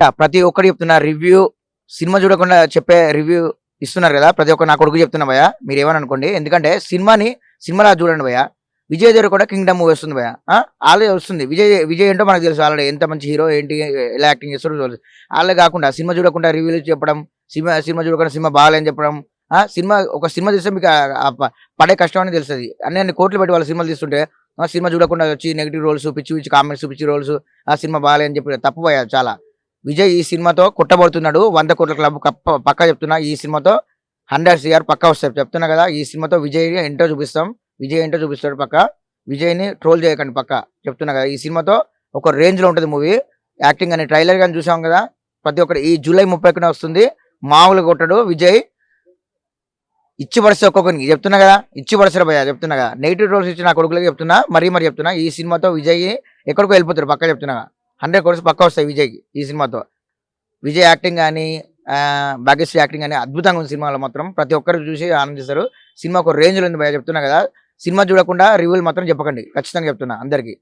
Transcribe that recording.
ప్రతి ఒక్కరు చెప్తున్నా రివ్యూ సినిమా చూడకుండా చెప్పే రివ్యూ ఇస్తున్నారు కదా! ప్రతి ఒక్క నా కొడుకు చెప్తున్నా భయ్యా. మీరేమని అనుకోండి. ఎందుకంటే సినిమాలా చూడండి భయ్యా. విజయ్ దేవరకొండ 'కింగ్డమ్' మూవీ వస్తుంది భయ్యా. ఆల్రెడీ వస్తుంది. విజయ్ ఏంటో మనకు తెలుసు ఆల్రెడీ. ఎంత మంచి హీరో ఏంటి, ఎలా యాక్టింగ్ చేస్తాడో తెలుసు. ఆళ్ళే కాకుండా సినిమా చూడకుండా రివ్యూలు చెప్పడం, సినిమా చూడకుండా సినిమా బాగాలేదని చెప్పడం. ఒక సినిమా చూస్తే మీకు పడే కష్టం అనేది తెలుస్తది. అన్ని కోట్లు పెట్టి వాళ్ళు సినిమాలు తీస్తుంటే సినిమా చూడకుండా వచ్చి నెగెటివ్ రోల్స్, పిచ్చి పిచ్చి కామెంట్స్, పిచ్చి రోల్స్, సినిమా బాగాలే అని చెప్పి తప్పు భయ్యా చాలా. విజయ్ ఈ సినిమాతో కొట్టబడుతున్నాడు. 100 కోట్ల క్లబ్ పక్కా చెప్తున్నా. ఈ సినిమాతో 100 CR పక్కా వస్తాయి. చెప్తున్నా కదా! ఈ సినిమాతో విజయ్ ఏంటో చూపిస్తాం. విజయ్ ఏంటో చూపిస్తాడు పక్కా. విజయ్‌ని ట్రోల్ చేయకండి పక్కా. చెప్తున్నా కదా! ఈ సినిమాతో ఒక రేంజ్‌లో ఉంటది మూవీ. యాక్టింగ్ అని ట్రైలర్ గాని చూసాం కదా! ప్రతి ఒక్కటి ఈ జూలై 30న వస్తుంది. మామూలుగా కొట్టడు విజయ్. ఇచ్చి పడేస్తే ఒక్కొక్కనికి చెప్తున్నా కదా! ఇచ్చి పడేస్తాడు భయ్యా చెప్తున్నా కదా! నెగెటివ్ రోల్స్ ఇచ్చి నా కొడుకులకి చెప్తున్నా. మరీ చెప్తున్నా. ఈ సినిమాతో విజయ్ ఎక్కడికో వెళ్ళిపోతాడు పక్కా చెప్తున్నా. 100 కోట్స్ పక్కా వస్తాయి విజయ్‌కి ఈ సినిమాతో. విజయ్ యాక్టింగ్ గాని, భాగ్యశ్రీ యాక్టింగ్ గాని అద్భుతంగా ఉంది సినిమాలో మాత్రం. ప్రతి ఒక్కరు చూసి ఆనందిస్తారు. సినిమా ఒక రేంజ్‌లో ఉంది భయ్యా చెప్తున్నా కదా! సినిమా చూడకుండా రివ్యూలు మాత్రం చెప్పకండి. ఖచ్చితంగా చెప్తున్నా అందరికి.